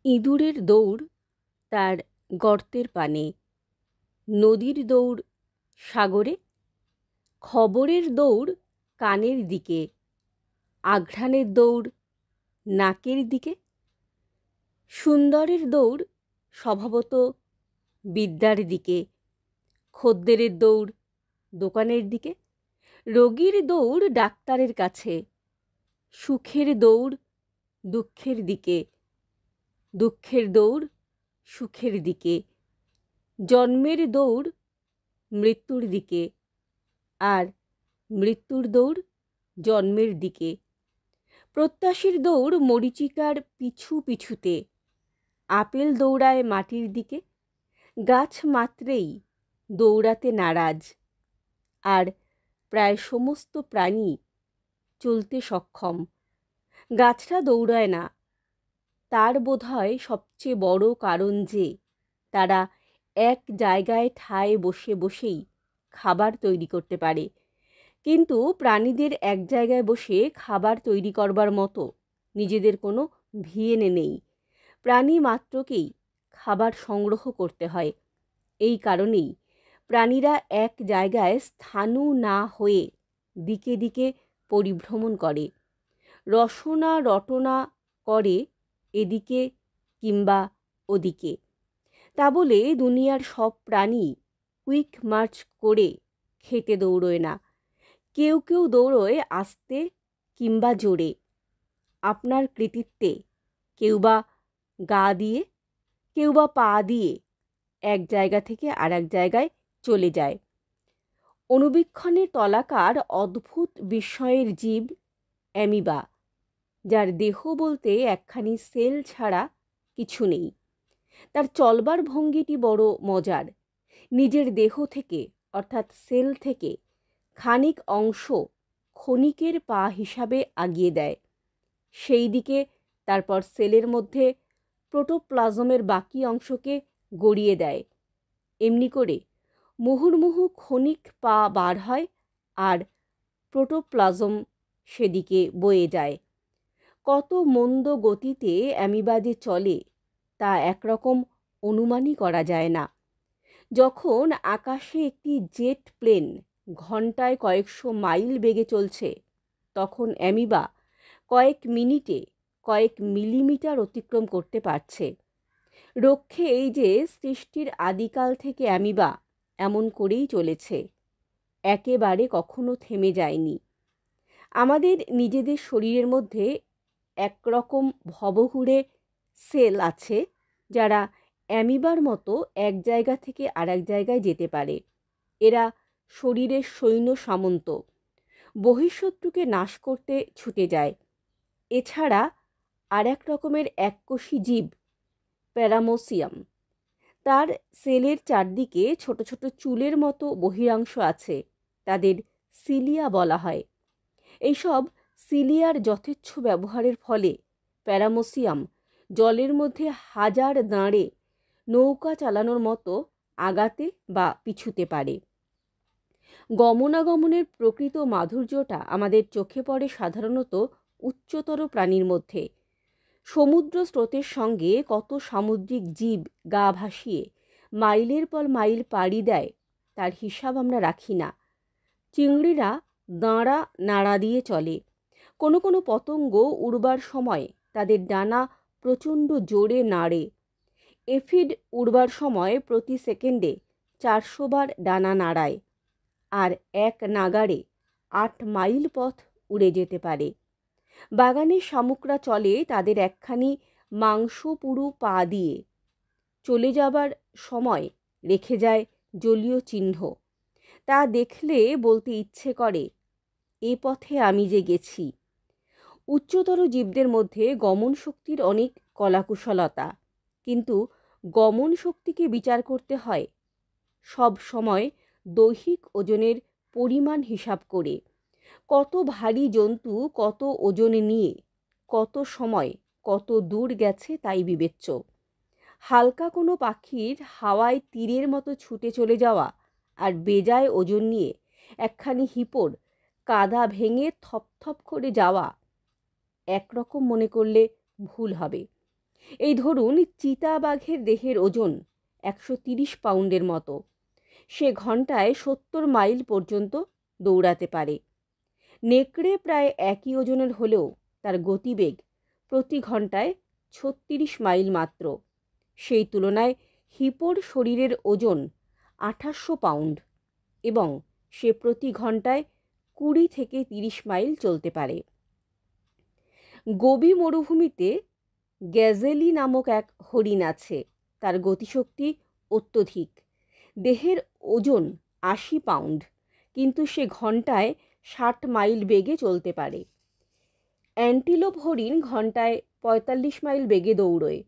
ইঁদুরের দৌড় তার গর্তের পানে, নদীর দৌড় সাগরে, খবরের দৌড় কানের দিকে, আঘ্রাণের দৌড় নাকের দিকে, সুন্দরের দৌড় স্বভাবত বিদ্যার দিকে, খদ্দেরের দৌড় দোকানের দিকে, রোগীর দৌড় ডাক্তারের কাছে, সুখের দৌড় দুঃখের দিকে, দুঃখের দৌড় সুখের দিকে, জন্মের দৌড় মৃত্যুর দিকে, আর মৃত্যুর দৌড় জন্মের দিকে। প্রত্যাশীর দৌড় মরীচিকার পিছু পিছুতে, আপেল দৌড়ায় মাটির দিকে, গাছ মাত্রেই দৌড়াতে নারাজ, আর প্রায় সমস্ত প্রাণী চলতে সক্ষম। গাছটা দৌড়ায় না, তার বোধহয় সবচেয়ে বড় কারণ যে তারা এক জায়গায় ঠায় বসে বসেই খাবার তৈরি করতে পারে। কিন্তু প্রাণীদের এক জায়গায় বসে খাবার তৈরি করবার মতো নিজেদের কোনো ভিয়েনে নেই। প্রাণী মাত্রকেই খাবার সংগ্রহ করতে হয়। এই কারণেই প্রাণীরা এক জায়গায় স্থাণু না হয়ে দিকে দিকে পরিভ্রমণ করে, রসনা রটনা করে এদিকে কিংবা ওদিকে। তা বলে দুনিয়ার সব প্রাণী কুইক মার্চ করে খেতে দৌড়োয় না। কেউ কেউ দৌড়োয় আস্তে কিংবা জোরে, আপনার কৃতিত্বে। কেউ বা গা দিয়ে, কেউ বা পা দিয়ে এক জায়গা থেকে আর এক জায়গায় চলে যায়। অনুবীক্ষণের তলাকার অদ্ভুত বিস্ময়ের জীব অ্যামিবা, যার দেহ বলতে একখানি সেল ছাড়া কিছু নেই। তার চলবার ভঙ্গিটি বড় মজার। নিজের দেহ থেকে অর্থাৎ সেল থেকে খানিক অংশ ক্ষণিকের পা হিসাবে আগিয়ে দেয়, সেই দিকে তারপর সেলের মধ্যে প্রোটোপ্লাজমের বাকি অংশকে গড়িয়ে দেয়। এমনি করে মুহুর্মুহু ক্ষণিক পা বার হয় আর প্রোটোপ্লাজম সেদিকে বয়ে যায়। কত মন্দ গতিতে অ্যামিবা যে চলে তা একরকম অনুমানই করা যায় না। যখন আকাশে একটি জেট প্লেন ঘন্টায় কয়েকশো মাইল বেগে চলছে, তখন অ্যামিবা কয়েক মিনিটে কয়েক মিলিমিটার অতিক্রম করতে পারছে। রক্ষে এই যে সৃষ্টির আদিকাল থেকে অ্যামিবা এমন করেই চলেছে, একেবারে কখনো থেমে যায়নি। আমাদের নিজেদের শরীরের মধ্যে একরকম ভবঘুরে সেল আছে যারা অ্যামিবার মতো এক জায়গা থেকে আর এক জায়গায় যেতে পারে। এরা শরীরের সৈন্য সামন্ত, বহিঃশত্রুকে নাশ করতে ছুটে যায়। এছাড়া আর এক রকমের এককোষী জীব প্যারামোসিয়াম, তার সেলের চারদিকে ছোট ছোট চুলের মতো বহিরাংশ আছে, তাদের সিলিয়া বলা হয়। এইসব সিলিয়ার যথেচ্ছ ব্যবহারের ফলে প্যারামোসিয়াম জলের মধ্যে হাজার দাঁড়ে নৌকা চালানোর মতো আগাতে বা পিছুতে পারে। গমনাগমনের প্রকৃত মাধুর্যটা আমাদের চোখে পড়ে সাধারণত উচ্চতর প্রাণীর মধ্যে। সমুদ্র স্রোতের সঙ্গে কত সামুদ্রিক জীব গা ভাসিয়ে মাইলের পর মাইল পাড়ি দেয় তার হিসাব আমরা রাখি না। চিংড়িরা দাঁড়া নাড়া দিয়ে চলে। কোনো কোনো পতঙ্গ উড়বার সময় তাদের ডানা প্রচণ্ড জোরে নাড়ে। এফিড উড়বার সময় প্রতি সেকেন্ডে 400 বার ডানা নাড়ায়, আর এক নাগাড়ে 8 মাইল পথ উড়ে যেতে পারে। বাগানের শামুকরা চলে তাদের একখানি মাংসপুরু পা দিয়ে, চলে যাবার সময় রেখে যায় জলীয় চিহ্ন। তা দেখলে বলতে ইচ্ছে করে, এ পথে আমি যে গেছি। উচ্চতর জীবদের মধ্যে গমন শক্তির অনেক কলাকুশলতা, কিন্তু গমন শক্তিকে বিচার করতে হয় সব সময় দৈহিক ওজনের পরিমাণ হিসাব করে। কত ভারী জন্তু কত ওজনে নিয়ে কত সময় কত দূর গেছে তাই বিবেচ্য। হালকা কোনো পাখির হাওয়ায় তীরের মতো ছুটে চলে যাওয়া আর বেজায় ওজন নিয়ে একখানি হিপোর কাদা ভেঙে থপথপ করে যাওয়া একরকম মনে করলে ভুল হবে। এই ধরুন চিতাবাঘের দেহের ওজন 130 পাউন্ডের মতো। সে ঘন্টায় 70 মাইল পর্যন্ত দৌড়াতে পারে। নেকড়ে প্রায় একই ওজনের হলেও তার গতিবেগ প্রতি ঘন্টায় 36 মাইল মাত্র। সেই তুলনায় হিপোর শরীরের ওজন 2800 পাউন্ড এবং সে প্রতি ঘন্টায় 20 থেকে 30 মাইল চলতে পারে। গোবি মরুভূমিতে গ্যাজেলি নামক এক হরিণ আছে। তার গতিশক্তি অত্যধিক। দেহের ওজন 80 পাউন্ড, কিন্তু সে ঘন্টায় 60 মাইল বেগে চলতে পারে। অ্যান্টিলোপ হরিণ ঘন্টায় 45 মাইল বেগে দৌড়য়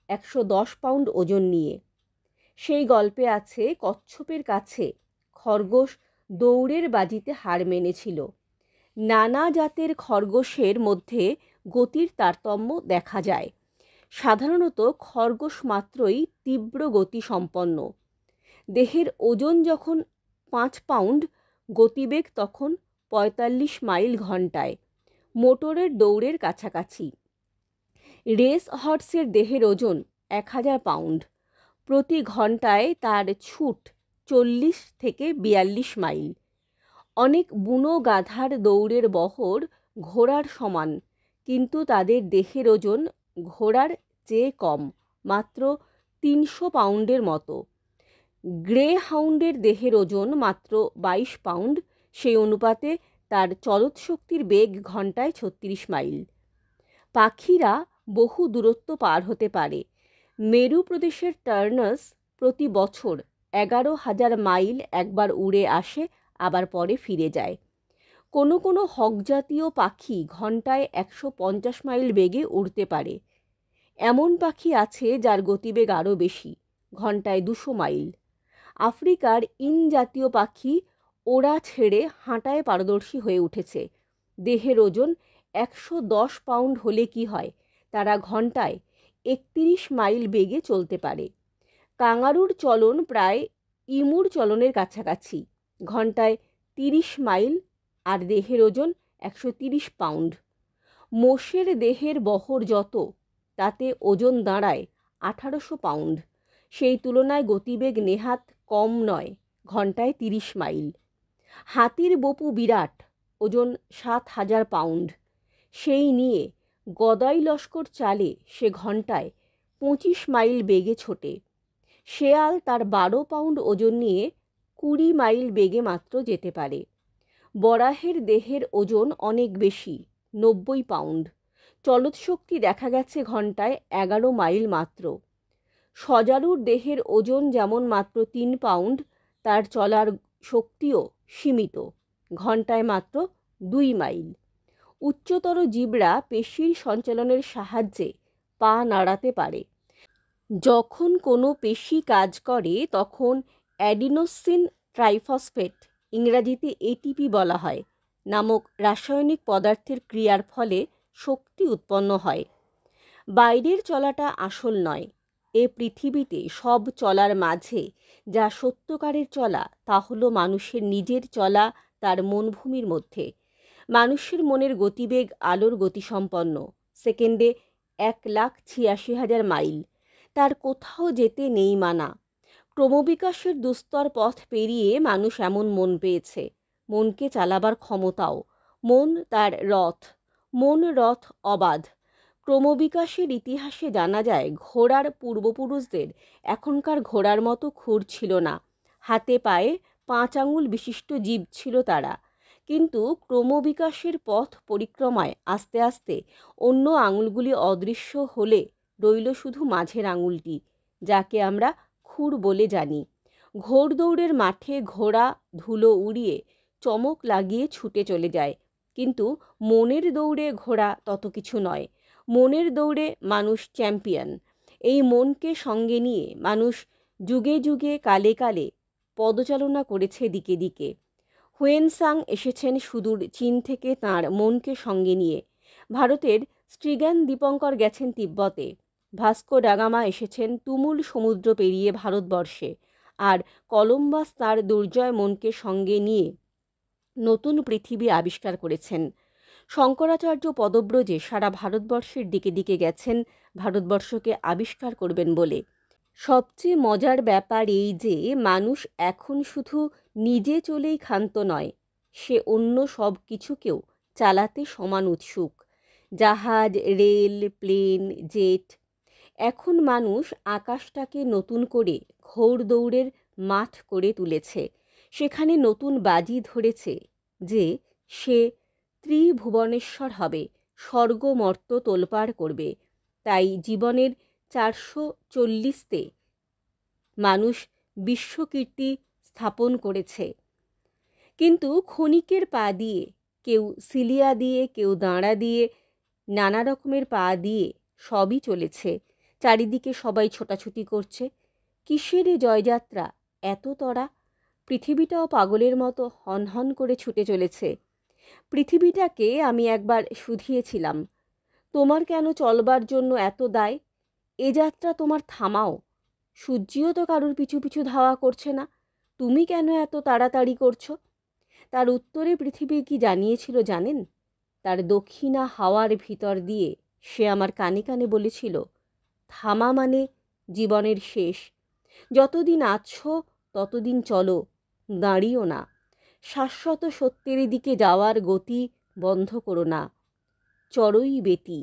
110 পাউন্ড ওজন নিয়ে। সেই গল্পে আছে কচ্ছপের কাছে খরগোশ দৌড়ের বাজিতে হার মেনেছিল। নানা জাতের খরগোশের মধ্যে গতির তারতম্য দেখা যায়। সাধারণত খরগোশ মাত্রই তীব্র গতি সম্পন্ন। দেহের ওজন যখন 5 পাউন্ড, গতিবেগ তখন 45 মাইল ঘন্টায়, মোটরের দৌড়ের কাছাকাছি। রেস হর্সের দেহের ওজন 1000 পাউন্ড। প্রতি ঘন্টায় তার ছুট 40 থেকে 42 মাইল। অনেক বুনো গাধার দৌড়ের বহর ঘোড়ার সমান, কিন্তু তাদের দেহের ওজন ঘোড়ার চেয়ে কম, মাত্র 300 পাউন্ডের মতো। গ্রে হাউন্ডের দেহের ওজন মাত্র 22 পাউন্ড। সেই অনুপাতে তার চলৎশক্তির বেগ ঘন্টায় 36 মাইল। পাখিরা বহু দূরত্ব পার হতে পারে। মেরু প্রদেশের টার্নাস প্রতি বছর 11,000 মাইল একবার উড়ে আসে, আবার পরে ফিরে যায়। কোনো কোনো হকজাতীয় পাখি ঘন্টায় 150 মাইল বেগে উড়তে পারে। এমন পাখি আছে যার গতিবেগ আরও বেশি, ঘন্টায় 200 মাইল। আফ্রিকার ইন জাতীয় পাখি ওড়া ছেড়ে হাঁটায় পারদর্শী হয়ে উঠেছে। দেহের ওজন 110 পাউন্ড হলে কি হয়, তারা ঘন্টায় 31 মাইল বেগে চলতে পারে। কাঙ্গারুর চলন প্রায় ইমুর চলনের কাছাকাছি, ঘন্টায় 30 মাইল, আর দেহের ওজন 130 পাউন্ড। মোষের দেহের বহর যত, তাতে ওজন দাঁড়ায় 1800 পাউন্ড। সেই তুলনায় গতিবেগ নেহাত কম নয়, ঘন্টায় 30 মাইল। হাতির বপু বিরাট, ওজন 7000 পাউন্ড। সেই নিয়ে গদাই লস্কর চালে সে ঘন্টায় 25 মাইল বেগে ছোটে। শেয়াল তার 12 পাউন্ড ওজন নিয়ে 20 মাইল বেগে মাত্র যেতে পারে। বরাহের দেহের ওজন অনেক বেশি, 90 পাউন্ড। চলৎশক্তি দেখা গেছে ঘন্টায় 11 মাইল মাত্র। সজারুর দেহের ওজন যেমন মাত্র 3 পাউন্ড, তার চলার শক্তিও সীমিত, ঘন্টায় মাত্র 2 মাইল। উচ্চতর জীবরা পেশির সঞ্চালনের সাহায্যে পা নাড়াতে পারে। যখন কোনো পেশি কাজ করে তখন অ্যাডিনোসিন ট্রাইফসফেট, ইংরাজিতে এটিপি বলা হয়, নামক রাসায়নিক পদার্থের ক্রিয়ার ফলে শক্তি উৎপন্ন হয়। বাইরের চলাটা আসল নয়। এ পৃথিবীতে সব চলার মাঝে যা সত্যকারের চলা, তা হলো মানুষের নিজের চলা তার মনভূমির মধ্যে। মানুষের মনের গতিবেগ আলোর গতিসম্পন্ন, সেকেন্ডে 1,86,000 মাইল। তার কোথাও যেতে নেই মানা। ক্রমবিকাশের দুস্তর পথ পেরিয়ে মানুষ এমন মন পেয়েছে, মনকে চালাবার ক্ষমতাও। মন তার রথ, মন রথ অবাধ। ক্রমবিকাশের ইতিহাসে জানা যায় ঘোড়ার পূর্বপুরুষদের এখনকার ঘোড়ার মতো খুর ছিল না। হাতে পায়ে 5 আঙুল বিশিষ্ট জীব ছিল তারা। কিন্তু ক্রমবিকাশের পথ পরিক্রমায় আস্তে আস্তে অন্য আঙুলগুলি অদৃশ্য হলে রইল শুধু মাঝের আঙুলটি, যাকে আমরা খুর বলে জানি। ঘোড়দৌড়ের মাঠে ঘোড়া ধুলো উড়িয়ে চমক লাগিয়ে ছুটে চলে যায়, কিন্তু মনের দৌড়ে ঘোড়া তত কিছু নয়। মনের দৌড়ে মানুষ চ্যাম্পিয়ন। এই মনকে সঙ্গে নিয়ে মানুষ যুগে যুগে কালে কালে পদচালনা করেছে দিকে দিকে। হুয়েনসাং এসেছেন সুদূর চীন থেকে তাঁর মনকে সঙ্গে নিয়ে। ভারতের স্ট্রিগ্যান দীপঙ্কর গেছেন তিব্বতে। ভাস্কো ডা গামা এসেছেন তুমুল সমুদ্র পেরিয়ে ভারতবর্ষে। আর কলম্বাস তাঁর দুর্জয় মনকে সঙ্গে নিয়ে নতুন পৃথিবী আবিষ্কার করেছেন। শঙ্করাচার্য পদব্রজে সারা ভারতবর্ষের দিকে দিকে গেছেন ভারতবর্ষকে আবিষ্কার করবেন বলে। সবচেয়ে মজার ব্যাপার এই যে মানুষ এখন শুধু নিজে চলেই ক্ষান্ত নয়, সে অন্য সব কিছুকেও চালাতে সমান উৎসুক। জাহাজ, রেল, প্লেন, জেট। এখন মানুষ আকাশটাকে নতুন করে ঘোড়দৌড়ের মাঠ করে তুলেছে। সেখানে নতুন বাজি ধরেছে যে সে ত্রিভুবনেশ্বর হবে, স্বর্গমর্ত তোলপাড় করবে। তাই জীবনের 440তে মানুষ বিশ্বকীর্তি স্থাপন করেছে। কিন্তু ক্ষণিকের পা দিয়ে, কেউ সিলিয়া দিয়ে, কেউ দাঁড়া দিয়ে, নানা রকমের পা দিয়ে সবই চলেছে। চারিদিকে সবাই ছোটাছুটি করছে। কিসের জয়যাত্রা এত তড়া? পৃথিবীটাও পাগলের মতো হনহন করে ছুটে চলেছে। পৃথিবীটাকে আমি একবার শুধিয়েছিলাম, তোমার কেন চলবার জন্য এত দায়? এ যাত্রা তোমার থামাও। সূর্যও তো কারুর পিছু পিছু ধাওয়া করছে না, তুমি কেন এত তাড়াতাড়ি করছো? তার উত্তরে পৃথিবী কি জানিয়েছিল জানেন? তার দক্ষিণা হাওয়ার ভিতর দিয়ে সে আমার কানে কানে বলেছিল, থামা মানে জীবনের শেষ। যতদিন আছো ততদিন চলো, দাঁড়িও না। শাশ্বত সত্যের দিকে যাওয়ার গতি বন্ধ করো না। চড়ই বেতি।